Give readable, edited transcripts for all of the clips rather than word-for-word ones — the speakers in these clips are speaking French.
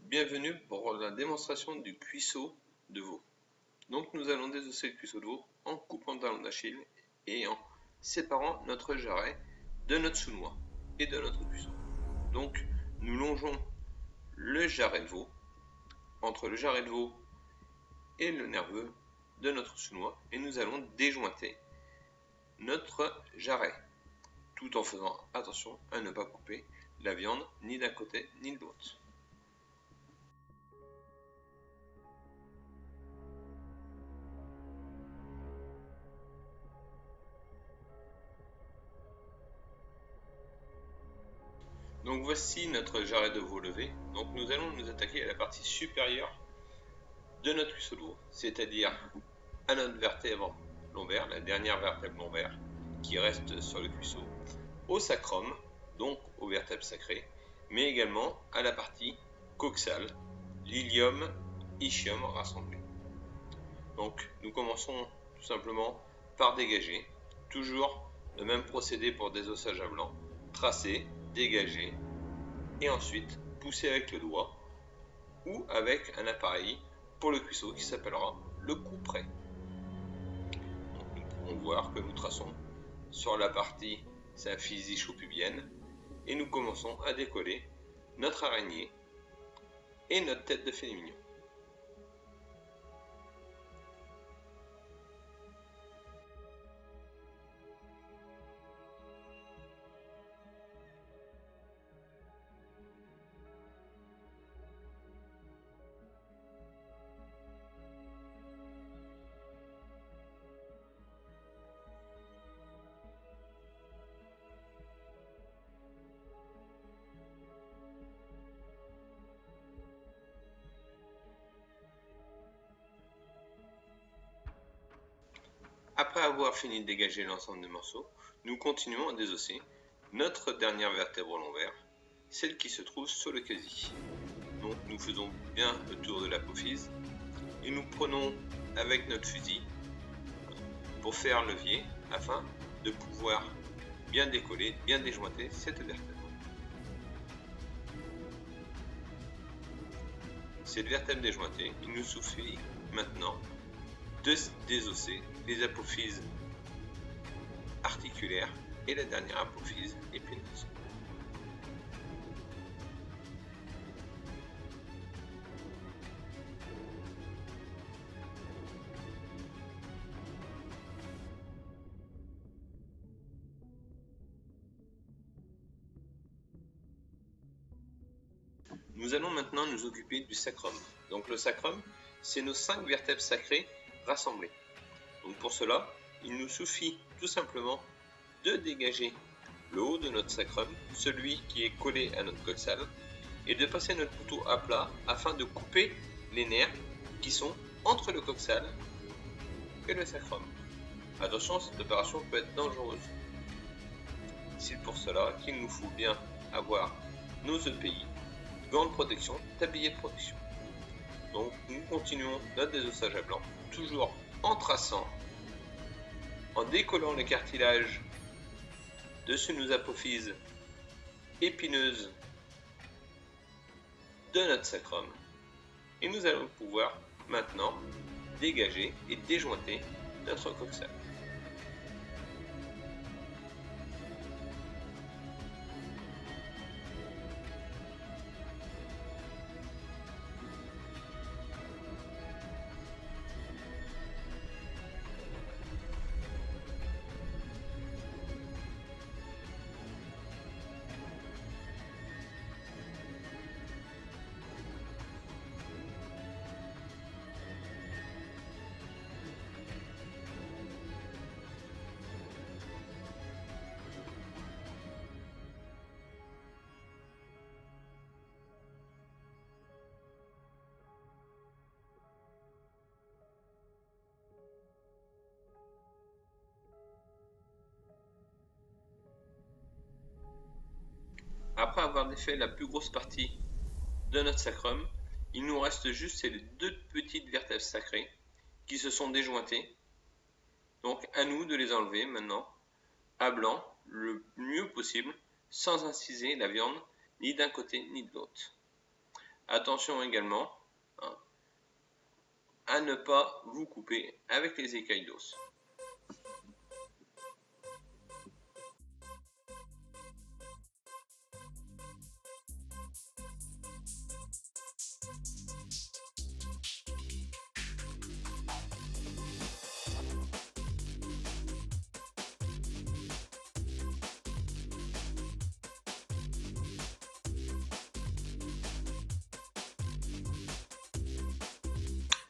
Bienvenue pour la démonstration du cuisseau de veau. Donc nous allons désosser le cuisseau de veau en coupant le talon d'Achille et en séparant notre jarret de notre sous-noix et de notre cuisseau. Donc nous longeons le jarret de veau entre le jarret de veau et le nerveux de notre sous-noix et nous allons déjointer notre jarret tout en faisant attention à ne pas couper la viande ni d'un côté ni de l'autre. Donc voici notre jarret de veau levé. Donc nous allons nous attaquer à la partie supérieure de notre cuisseau de veau, c'est-à-dire à notre vertèbre lombaire, la dernière vertèbre lombaire qui reste sur le cuisseau, au sacrum, donc aux vertèbres sacrées, mais également à la partie coxale, l'ilium, ischium rassemblés. Donc nous commençons tout simplement par dégager, toujours le même procédé pour désossage à blanc, tracer, dégager, et ensuite pousser avec le doigt ou avec un appareil pour le cuisseau qui s'appellera le couperet. Nous pouvons voir que nous traçons sur la partie symphyse ischio-pubienne et nous commençons à décoller notre araignée et notre tête de filet mignon. Après avoir fini de dégager l'ensemble des morceaux, nous continuons à désosser notre dernière vertèbre lombaire, celle qui se trouve sur le quasi. Donc nous faisons bien le tour de l'apophyse et nous prenons avec notre fusil pour faire levier afin de pouvoir bien décoller, bien déjointer cette vertèbre. Cette vertèbre déjointée, il nous suffit maintenant de désosser les apophyses articulaires et la dernière apophyse épineuse. Nous allons maintenant nous occuper du sacrum. Donc le sacrum, c'est nos 5 vertèbres sacrées rassemblées. Donc pour cela, il nous suffit tout simplement de dégager le haut de notre sacrum, celui qui est collé à notre coxale, et de passer notre couteau à plat afin de couper les nerfs qui sont entre le coxale et le sacrum. Attention, cette opération peut être dangereuse. C'est pour cela qu'il nous faut bien avoir nos EPI, gants de protection, tablier de protection. Donc nous continuons notre désossage à blanc, toujours en traçant, en décollant les cartilages dessus nos apophyses épineuses de notre sacrum. Et nous allons pouvoir maintenant dégager et déjointer notre coxale. Après avoir défait la plus grosse partie de notre sacrum, il nous reste juste ces 2 petites vertèbres sacrées qui se sont déjointées. Donc à nous de les enlever maintenant à blanc le mieux possible sans inciser la viande ni d'un côté ni de l'autre. Attention également, hein, à ne pas vous couper avec les écailles d'os.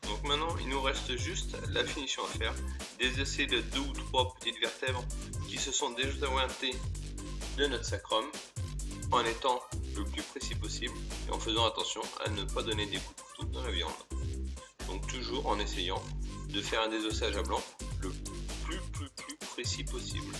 Donc maintenant, il nous reste juste la finition à faire, des essais de 2 ou 3 petites vertèbres qui se sont déjointées de notre sacrum en étant le plus précis possible et en faisant attention à ne pas donner des coups de couteau dans la viande. Donc toujours en essayant de faire un désossage à blanc le plus précis possible.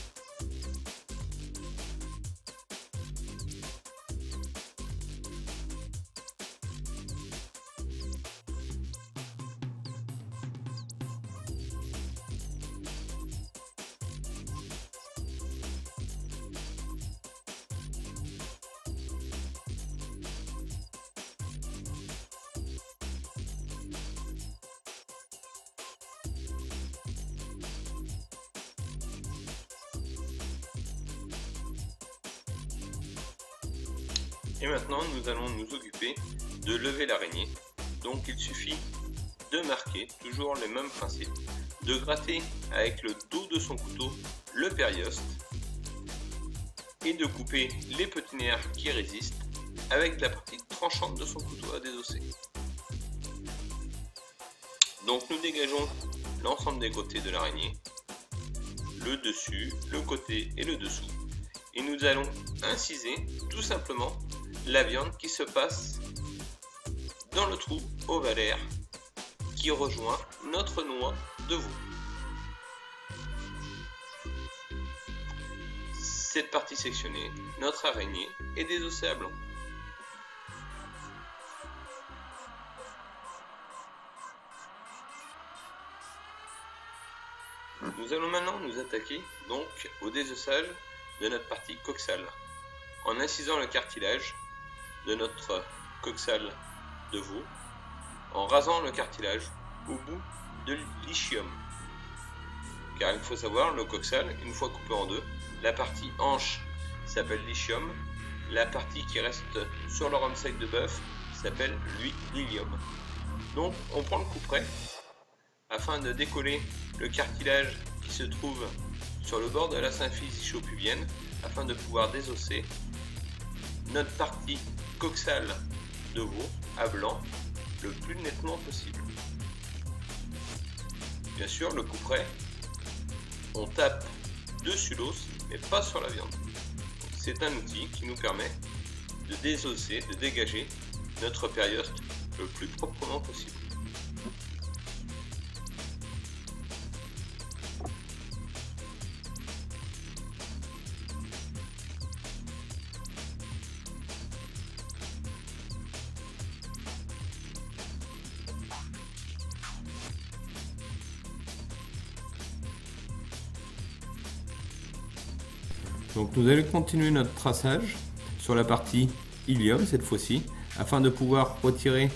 Et maintenant, nous allons nous occuper de lever l'araignée. Donc il suffit de marquer, toujours les mêmes principes, de gratter avec le dos de son couteau le périoste et de couper les petits nerfs qui résistent avec la partie tranchante de son couteau à désosser. Donc nous dégageons l'ensemble des côtés de l'araignée, le dessus, le côté et le dessous, et nous allons inciser tout simplement la viande qui se passe dans le trou ovalaire qui rejoint notre noix de veau. Cette partie sectionnée, notre araignée est désossée à blanc. Nous allons maintenant nous attaquer donc au désossage de notre partie coxale en incisant le cartilage de notre coxale de veau, en rasant le cartilage au bout de l'ischium. Car il faut savoir, le coxale, une fois coupé en deux, la partie hanche s'appelle l'ischium, la partie qui reste sur le rhum sec de bœuf s'appelle l'ilium. Donc on prend le couperet afin de décoller le cartilage qui se trouve sur le bord de la symphyse ischio-pubienne afin de pouvoir désosser notre partie coxale de veau à blanc le plus nettement possible. Bien sûr, le couperet, on tape dessus l'os mais pas sur la viande. C'est un outil qui nous permet de désosser, de dégager notre périoste le plus proprement possible. Donc nous allons continuer notre traçage sur la partie ilium cette fois-ci, afin de pouvoir retirer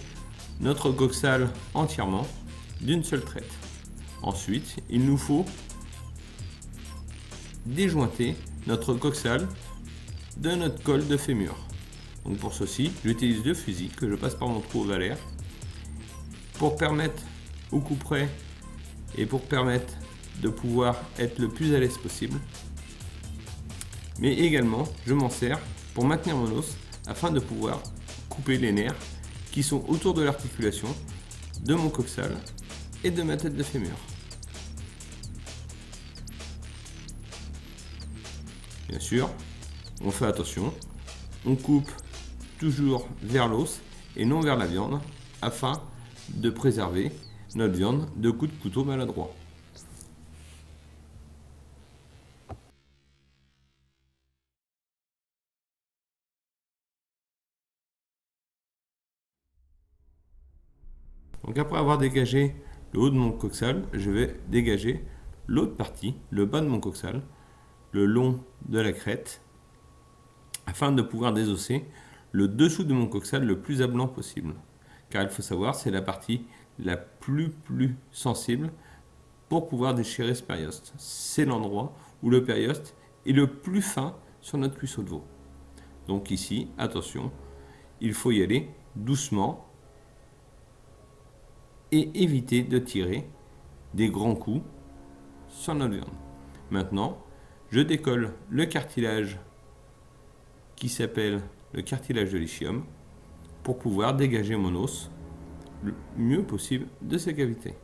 notre coxale entièrement d'une seule traite. Ensuite, il nous faut déjointer notre coxale de notre col de fémur. Donc pour ceci, j'utilise deux fusils que je passe par mon trou ovalaire pour permettre au couperet et pour permettre de pouvoir être le plus à l'aise possible. Mais également, je m'en sers pour maintenir mon os afin de pouvoir couper les nerfs qui sont autour de l'articulation de mon coxale et de ma tête de fémur. Bien sûr, on fait attention, on coupe toujours vers l'os et non vers la viande afin de préserver notre viande de coups de couteau maladroits. Donc après avoir dégagé le haut de mon coxale, je vais dégager l'autre partie, le bas de mon coxale, le long de la crête, afin de pouvoir désosser le dessous de mon coxal le plus à blanc possible. Car il faut savoir, c'est la partie la plus sensible pour pouvoir déchirer ce périoste. C'est l'endroit où le périoste est le plus fin sur notre cuisseau de veau. Donc ici, attention, il faut y aller doucement et éviter de tirer des grands coups sur notre viande. Maintenant, je décolle le cartilage qui s'appelle le cartilage de l'ischium pour pouvoir dégager mon os le mieux possible de sa cavité.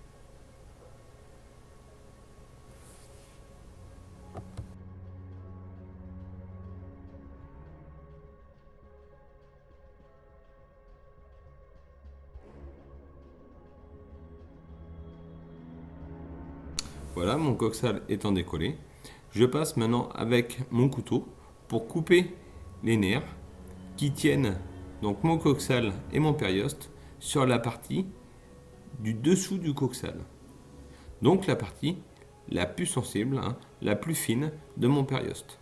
Voilà, mon coxal étant décollé, je passe maintenant avec mon couteau pour couper les nerfs qui tiennent donc mon coxal et mon périoste sur la partie du dessous du coxal. Donc la partie la plus sensible, la plus fine de mon périoste.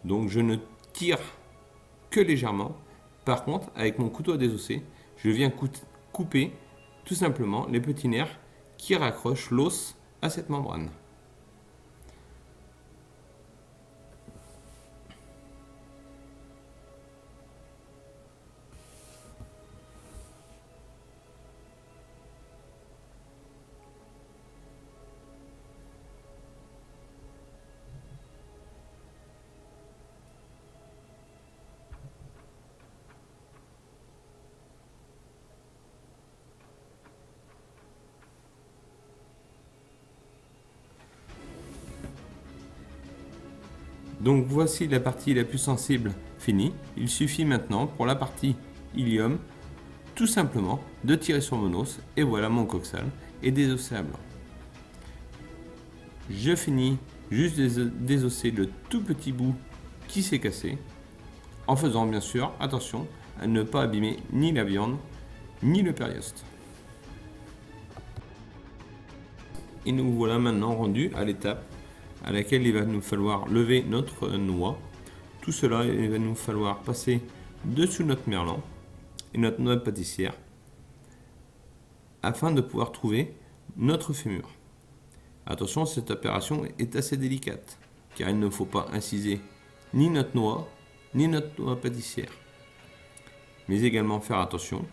Donc je ne tire que légèrement. Par contre, avec mon couteau à désosser, je viens couper tout simplement les petits nerfs qui raccrochent l'os à cette membrane. Donc voici la partie la plus sensible finie. Il suffit maintenant pour la partie ilium tout simplement de tirer sur mon os et voilà mon coxal est désossé à blanc. Je finis juste de désosser le tout petit bout qui s'est cassé en faisant bien sûr attention à ne pas abîmer ni la viande ni le périoste. Et nous voilà maintenant rendus à l'étape à laquelle il va nous falloir lever notre noix. Tout cela, il va nous falloir passer dessous notre merlan et notre noix pâtissière afin de pouvoir trouver notre fémur. Attention, cette opération est assez délicate car il ne faut pas inciser ni notre noix ni notre noix pâtissière. Mais également faire attention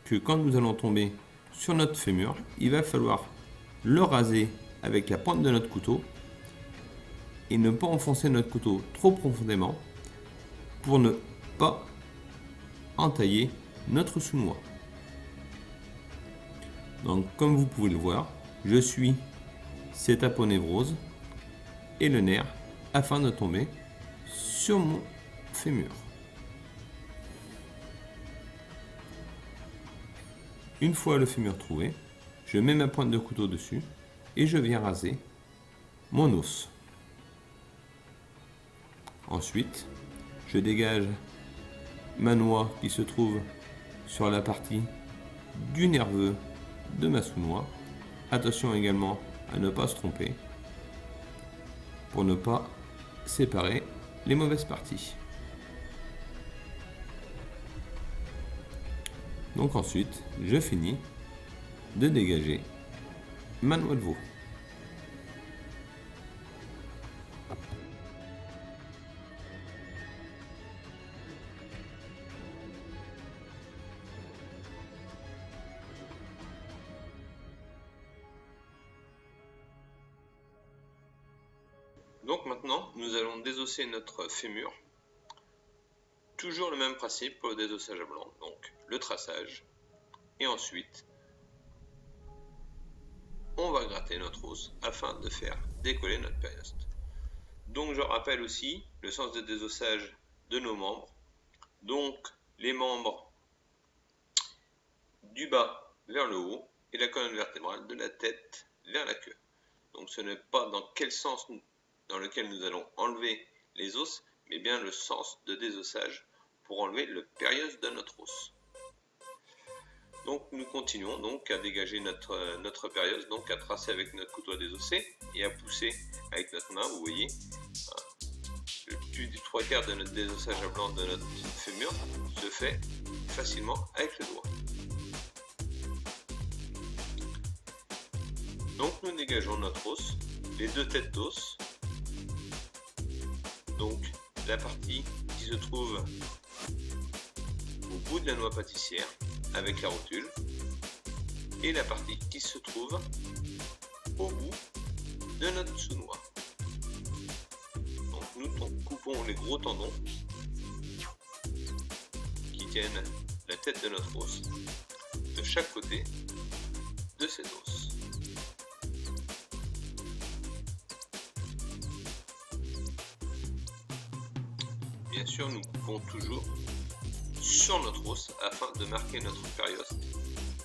que quand nous allons tomber sur notre fémur, il va falloir le raser avec la pointe de notre couteau et ne pas enfoncer notre couteau trop profondément pour ne pas entailler notre sous-noix. Donc comme vous pouvez le voir, je suis cette aponévrose et le nerf afin de tomber sur mon fémur. Une fois le fémur trouvé, je mets ma pointe de couteau dessus et je viens raser mon os. Ensuite, je dégage ma noix qui se trouve sur la partie du nerveux de ma sous-noix. Attention également à ne pas se tromper pour ne pas séparer les mauvaises parties. Donc ensuite, je finis de dégager ma noix de veau. Donc maintenant, nous allons désosser notre fémur. Toujours le même principe pour le désossage à blanc, donc le traçage. Et ensuite, on va gratter notre os afin de faire décoller notre périoste. Donc je rappelle aussi le sens de désossage de nos membres. Donc les membres du bas vers le haut et la colonne vertébrale de la tête vers la queue. Donc ce n'est pas dans quel sens dans lequel nous allons enlever les os, mais bien le sens de désossage pour enlever le périoste de notre os. Donc nous continuons donc à dégager notre périoste, donc à tracer avec notre couteau à désosser et à pousser avec notre main, vous voyez, plus du 3/4 de notre désossage à blanc de notre fémur se fait facilement avec le doigt. Donc nous dégageons notre os, les deux têtes d'os, donc la partie qui se trouve au bout de la noix pâtissière avec la rotule et la partie qui se trouve au bout de notre sous-noix. Donc nous coupons les gros tendons qui tiennent la tête de notre os de chaque côté de cet os. Bien sûr, nous coupons toujours sur notre os afin de marquer notre périoste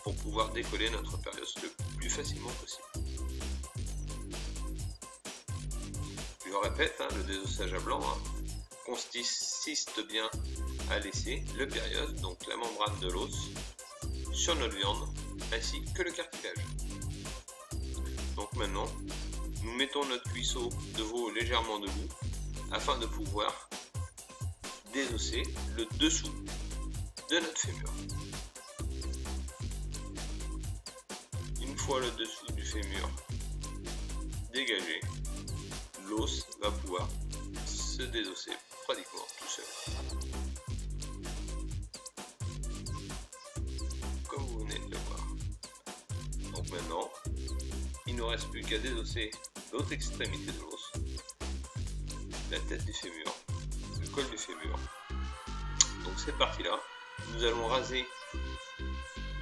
pour pouvoir décoller notre périoste le plus facilement possible. Je répète, le désossage à blanc consiste bien à laisser le périoste, donc la membrane de l'os, sur notre viande ainsi que le cartilage. Donc maintenant, nous mettons notre cuisseau de veau légèrement debout afin de pouvoir désosser le dessous de notre fémur. Une fois le dessous du fémur dégagé, l'os va pouvoir se désosser pratiquement tout seul. Comme vous venez de le voir. Donc maintenant, il ne reste plus qu'à désosser l'autre extrémité de l'os, la tête du fémur, le col du fémur. Donc cette partie-là, nous allons raser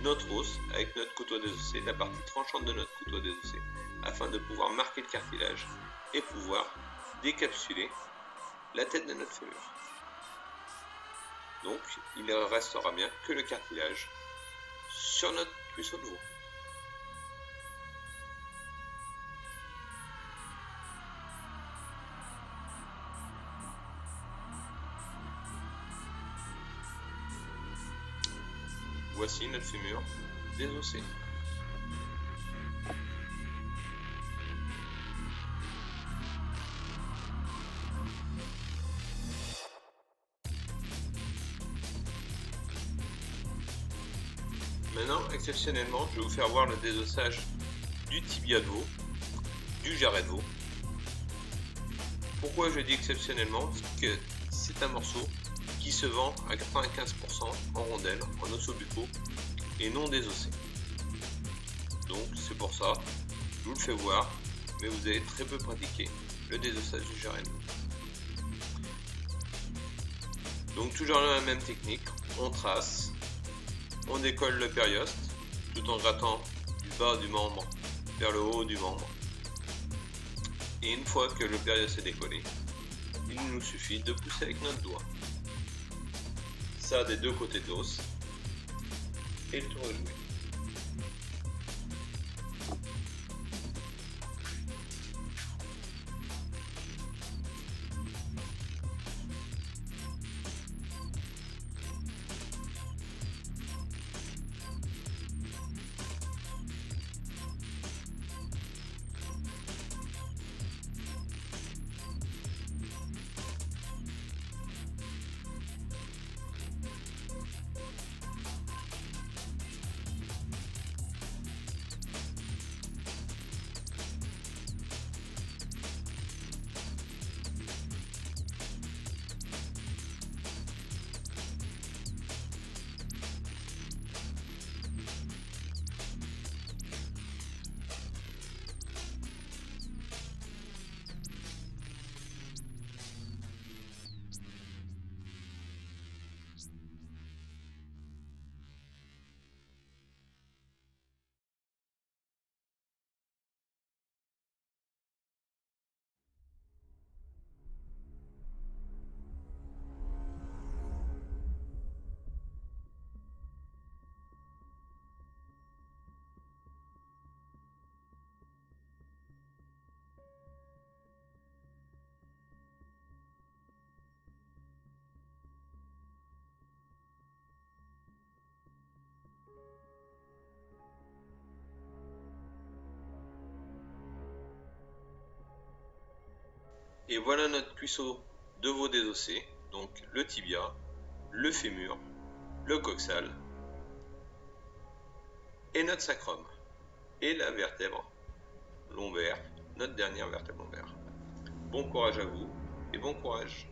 notre os avec notre couteau désossé, la partie tranchante de notre couteau désossé, afin de pouvoir marquer le cartilage et pouvoir décapsuler la tête de notre fémur. Donc il ne restera bien que le cartilage sur notre cuisseau de veau. Voici notre fémur désossé. Maintenant, exceptionnellement, je vais vous faire voir le désossage du tibia de veau, du jarret de veau. Pourquoi je dis exceptionnellement? Parce que c'est un morceau qui se vend à 95% en rondelles, en os buccaux et non désossé. Donc c'est pour ça, je vous le fais voir, mais vous avez très peu pratiqué le désossage du jarret de veau. Donc toujours la même technique, on trace, on décolle le périoste tout en grattant du bas du membre vers le haut du membre. Et une fois que le périoste est décollé, il nous suffit de pousser avec notre doigt. Ça des deux côtés de l'os et le tour est joué. Et voilà notre cuisseau de veau désossé, donc le tibia, le fémur le coxal et notre sacrum et la vertèbre lombaire, notre dernière vertèbre lombaire. Bon courage à vous et bon courage.